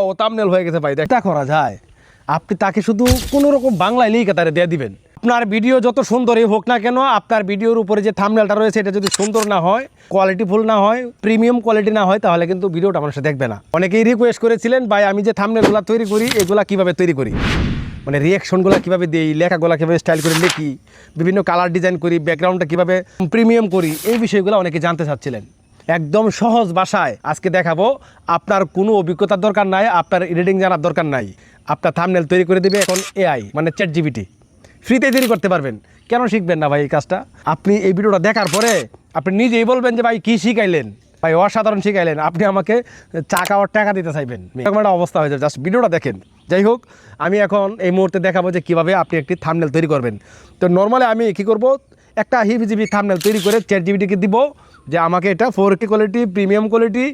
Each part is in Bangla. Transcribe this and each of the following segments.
ও থাম্বনেল হয়ে গেছে ভাই, দেখা করা যায়। আপনি তাকে শুধু কোনো রকম বাংলায় লিখে তারে দিয়ে দিবেন। আপনার ভিডিও যত সুন্দরই হোক না কেন, আপনার ভিডিওর উপরে যে থাম্বনেলটা রয়েছে এটা যদি সুন্দর না হয়, কোয়ালিটিফুল না হয়, প্রিমিয়াম কোয়ালিটি না হয়, তাহলে কিন্তু ভিডিওটা মানুষে দেখবে না। অনেকেই রিকোয়েস্ট করেছিলেন, ভাই আমি যে থাম্বনেলগুলো তৈরি করি এগুলা কিভাবে তৈরি করি, মানে রিয়াকশনগুলো কীভাবে দিই, লেখাগুলো কীভাবে স্টাইল করে লিখি, বিভিন্ন কালার ডিজাইন করি, ব্যাকগ্রাউন্ডটা কীভাবে প্রিমিয়াম করি, এই বিষয়গুলো অনেকে জানতে চাচ্ছিলেন। একদম সহজ ভাষায় আজকে দেখাবো। আপনার কোনো অভিজ্ঞতার দরকার নাই, আপনার এডিটিং জানার দরকার নাই। আপনার থাম্বনেল তৈরি করে দেবে এখন এআই, মানে ChatGPT। ফ্রিতে তৈরি করতে পারবেন। কেন শিখবেন না ভাই এই কাজটা? আপনি এই ভিডিওটা দেখার পরে আপনি নিজেই বলবেন যে ভাই কী শিখাইলেন, ভাই অসাধারণ শিখাইলেন, আপনি আমাকে চা খাওয়ার টাকা দিতে চাইবেন। এরকম একটা অবস্থা হয়ে যাবে, জাস্ট ভিডিওটা দেখেন। যাই হোক, আমি এখন এই মুহূর্তে দেখাবো যে কীভাবে আপনি একটি থাম্বনেল তৈরি করবেন। তো নর্মালি আমি কী করব, একটা হিবিজিবি থাম্বনেল তৈরি করে ChatGPT-কে দিব যে আমাকে এটা 4K কোয়ালিটি, প্রিমিয়াম কোয়ালিটি,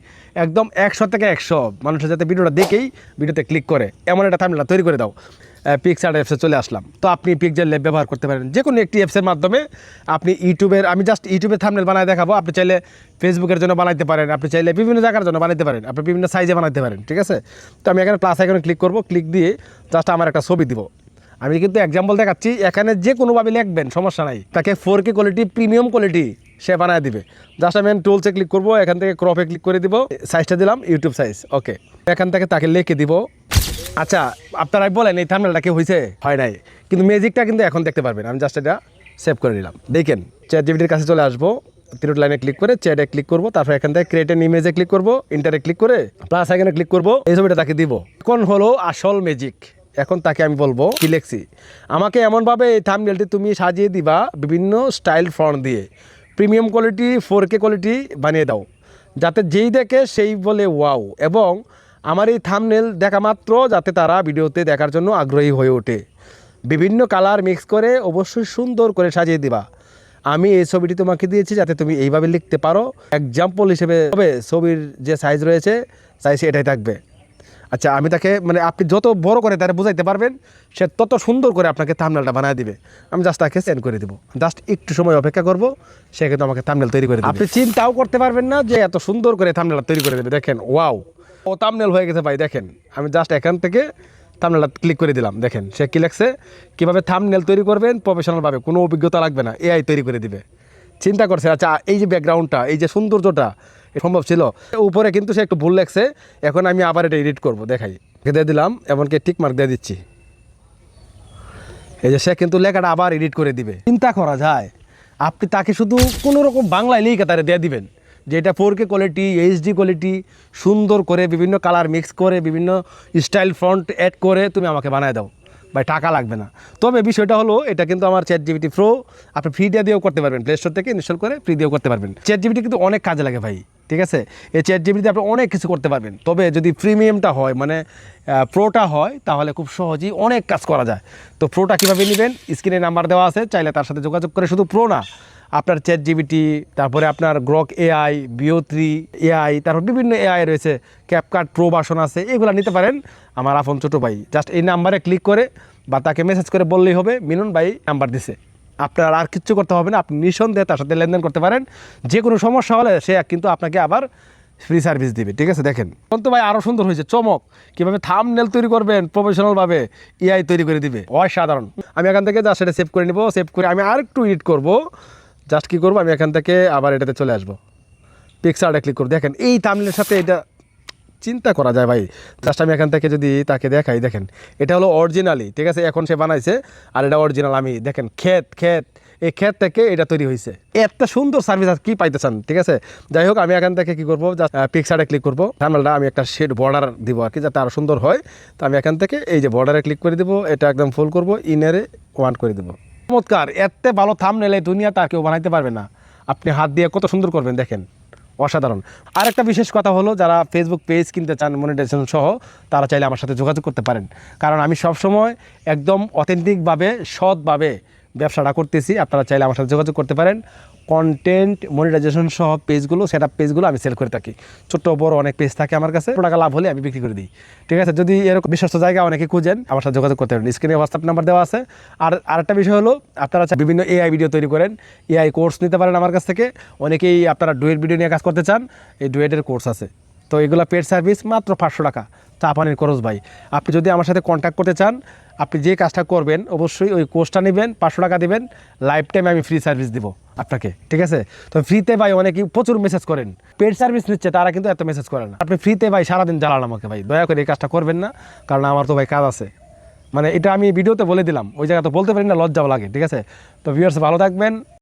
একদম 100 থেকে 100 মানুষের যাতে ভিডিওটা দেখেই ভিডিওতে ক্লিক করে এমন একটা থাম্বনেল তৈরি করে দাও। পিক্সার অ্যাপসে চলে আসলাম। তো আপনি পিক্সার ল্যাব ব্যবহার করতে পারেন যে কোনো একটি অ্যাপসের মাধ্যমে। আপনি ইউটিউবের, আমি জাস্ট ইউটিউবের থাম্বনেল বানায় দেখাবো। আপনি চাইলে ফেসবুকের জন্য বানাইতে পারেন, আপনি চাইলে বিভিন্ন জায়গার জন্য বানাইতে পারেন, আপনি বিভিন্ন সাইজে বানাইতে পারেন, ঠিক আছে। তো আমি এখানে প্লাস আইকনে ক্লিক করব, ক্লিক দিয়ে জাস্ট আমার একটা ছবি দিব। আমি কিন্তু এক্সাম্পল দেখাচ্ছি, এখানে যে কোনোভাবে লিখবেন সমস্যা নাই, তাকে 4K কোয়ালিটি, প্রিমিয়াম কোয়ালিটি সে বানায় দিবে। জাস্ট আমি টুলসে ক্লিক করব, এখান থেকে ক্রপে ক্লিক করে দিব, সাইজটা দিলাম ইউটিউব সাইজ, ওকে। এখান থেকে তাকে লিখে দিব। আচ্ছা, আপনারা বলেন এই থাম্বনেলটা কি হয়েছে? হয় নাই, কিন্তু ম্যাজিকটা কিন্তু এখন দেখতে পারবেন। আমি জাস্ট এটা সেভ করে নিলাম। দেখেন ChatGPT-র কাছে চলে আসবো, তিনটা লাইনে ক্লিক করে চ্যাটে ক্লিক করবো, তারপর এখান থেকে ক্রিয়েট এন ইমেজে ক্লিক করবো, ইন্টারে ক্লিক করে প্লাস আইকনে ক্লিক করবো, এই ছবিটা তাকে দিব। এখন হলো আসল ম্যাজিক। এখন তাকে আমি বলবো কি লিখছি, আমাকে এমনভাবে এই থাম্বনেলটি তুমি সাজিয়ে দিবা বিভিন্ন স্টাইল ফন্ট দিয়ে, প্রিমিয়াম কোয়ালিটি, 4K কোয়ালিটি বানিয়ে দাও, যাতে যেই দেখে সেই বলে ওয়াও, এবং আমার এই থাম্বনেল দেখা মাত্র যাতে তারা ভিডিওতে দেখার জন্য আগ্রহী হয়ে ওঠে। বিভিন্ন কালার মিক্স করে অবশ্যই সুন্দর করে সাজিয়ে দিবা। আমি এই ছবিটি তোমাকে দিয়েছি যাতে তুমি এইভাবে লিখতে পারো। এক্সাম্পল হিসেবে হবে ছবির যে সাইজ রয়েছে, সাইজ এটাই থাকবে। আচ্ছা, আমি তাকে, মানে আপনি যত বড় করে তারা বোঝাইতে পারবেন, সে তত সুন্দর করে আপনাকে থাম্বনেলটা বানিয়ে দিবে। আমি জাস্ট তাকে সেন্ড করে দেবো, জাস্ট একটু সময় অপেক্ষা করবো, সে কিন্তু আমাকে থাম্বনেল তৈরি করে দেবে। আপনি চিন্তাও করতে পারবেন না যে এত সুন্দর করে থাম্বনেলটা তৈরি করে দেবে। দেখেন, ওয়াও, ও থাম্বনেল হয়ে গেছে ভাই। দেখেন, আমি জাস্ট এখান থেকে থাম্বনেলটা ক্লিক করে দিলাম। দেখেন সে কি লেখছে, কীভাবে থাম্বনেল তৈরি করবেন প্রফেশনালভাবে, কোনো অভিজ্ঞতা লাগবে না, এআই তৈরি করে দিবে। চিন্তা করছে। আচ্ছা, এই যে ব্যাকগ্রাউন্ডটা, এই যে সৌন্দর্যটা সম্ভব ছিল, উপরে কিন্তু সে একটু ভুল লেখছে। এখন আমি আবার এটা এডিট করবো, দেখাই, দিয়ে দিলাম, এমনকি টিক মার্ক দিয়ে দিচ্ছি। এই যে সে কিন্তু লেখাটা আবার এডিট করে দিবে। চিন্তা করা যায়। আপনি তাকে শুধু কোনো রকম বাংলায় লিখে তারে দিয়ে দিবেন যে এটা 4K কোয়ালিটি, HD কোয়ালিটি, সুন্দর করে বিভিন্ন কালার মিক্স করে, বিভিন্ন স্টাইল ফন্ট অ্যাড করে তুমি আমাকে বানায় দাও, ভাই টাকা লাগবে না। তবে বিষয়টা হলো, এটা কিন্তু আমার ChatGPT Pro আপনি ফ্রি দিয়েও করতে পারবেন, প্লে স্টোর থেকে ইনস্টল করে ফ্রি দিয়েও করতে পারবেন। ChatGPT কিন্তু অনেক কাজে লাগে ভাই, ঠিক আছে। এই ChatGPT-তে আপনি অনেক কিছু করতে পারবেন। তবে যদি প্রিমিয়ামটা হয়, মানে প্রোটা হয়, তাহলে খুব সহজেই অনেক কাজ করা যায়। তো প্রোটা কীভাবে নেবেন, স্ক্রিনে নাম্বার দেওয়া আছে, চাইলে তার সাথে যোগাযোগ করে, শুধু প্রো না, আপনার ChatGPT, তারপরে আপনার গ্রক AI, VO3 AI, তারপর বিভিন্ন AI রয়েছে, ক্যাপকাট প্রো ভার্সন আছে, এগুলো নিতে পারেন আমার আপন ছোটো ভাই। জাস্ট এই নাম্বারে ক্লিক করে বা তাকে মেসেজ করে বললেই হবে মিলন ভাই নাম্বার দিছে। আপনার আর কিচ্ছু করতে হবে না, আপনি নিঃসন্দেহে তার সাথে লেনদেন করতে পারেন। যে কোনো সমস্যা হলে সে কিন্তু আপনাকে আবার ফ্রি সার্ভিস দিবে, ঠিক আছে। দেখেন তো ভাই আরও সুন্দর হয়েছে, চমক। কীভাবে থাম্বনেল তৈরি করবেন প্রফেশনালভাবে, এআই তৈরি করে দিবে, অসাধারণ। আমি এখান থেকে জাস্ট এটা সেভ করে নিব। সেভ করে আমি আর একটু এডিট করবো। জাস্ট কী করবো, আমি এখান থেকে আবার এটাতে চলে আসবো, পিক্সারটা ক্লিক করবো। দেখেন এই থাম্বনেলের সাথে এটা চিন্তা করা যায় ভাই। জাস্ট আমি এখান থেকে যদি তাকে দেখাই, দেখেন এটা হলো অরিজিনালি, ঠিক আছে, এখন সে বানাইছে, আর এটা অরিজিনাল। আমি দেখেন ক্ষেত, এই ক্ষেত থেকে এটা তৈরি হয়েছে। এত সুন্দর সার্ভিস আর কি পাইতে চান, ঠিক আছে। যাই হোক, আমি এখান থেকে কী করবো, জাস্ট পিক্সারে ক্লিক করবো, থাম্বনেলটা আমি একটা শেড বর্ডার দিব আর কি, যাতে আরও সুন্দর হয়। তো আমি এখান থেকে এই যে বর্ডারে ক্লিক করে দেবো, এটা একদম ফুল করবো, ইনারে 1 করে দেবো। চমৎকার, এত ভালো থাম্বনেল এই দুনিয়াতে আর কেউ বানাইতে পারবে না। আপনি হাত দিয়ে কত সুন্দর করবেন, দেখেন, অসাধারণ। আরেকটা বিশেষ কথা হলো, যারা ফেসবুক পেজ কিনতে চান মনিটাইজেশন সহ, তারা চাইলে আমার সাথে যোগাযোগ করতে পারেন। কারণ আমি সবসময় একদম অথেন্টিকভাবে, সৎভাবে ব্যবসাটা করতেছি। আপনারা চাইলে আমার সাথে যোগাযোগ করতে পারেন। কন্টেন্ট মনিটাইজেশন সহ পেজগুলো, সেটআপ পেজগুলো আমি সেল করে থাকি। ছোট্ট বড় অনেক পেজ থাকে আমার কাছে, টাকা লাভ হলে আমি বিক্রি করে দিই, ঠিক আছে। যদি এরকম বিশ্বস্ত জায়গা অনেকে খুঁজেন, আমার সাথে যোগাযোগ করতে পারেন। স্ক্রিনে হোয়াটসঅ্যাপ নাম্বার দেওয়া আছে। আর আরেকটা বিষয় হলো, আপনারা বিভিন্ন AI ভিডিও তৈরি করেন, AI কোর্স নিতে পারেন আমার কাছ থেকে। অনেকেই আপনারা ডুয়েট ভিডিও নিয়ে কাজ করতে চান, এই ডুয়েটের কোর্স আছে। তো এগুলো পেড সার্ভিস, মাত্র 500 টাকা। চা পানির খরচ ভাই। আপনি যদি আমার সাথে কন্ট্যাক্ট করতে চান, আপনি যে কাজটা করবেন অবশ্যই ওই কোর্সটা নেবেন, 500 টাকা দেবেন, লাইফ টাইম আমি ফ্রি সার্ভিস দিব আপনাকে, ঠিক আছে? তো ফ্রিতে ভাই অনেকেই প্রচুর মেসেজ করেন, পেড সার্ভিস নিচ্ছে তারা কিন্তু এত মেসেজ করে না। আপনি ফ্রিতে ভাই সারাদিন জ্বালান আমাকে ভাই, দয়া করে এই কাজটা করবেন না, কারণ আমার তো ভাই কাজ আছে। মানে এটা আমি ভিডিওতে বলে দিলাম, ওই জায়গা তো বলতে পারি না, লজ্জাও লাগে, ঠিক আছে? তো ভিউয়ার্স ভালো থাকবেন।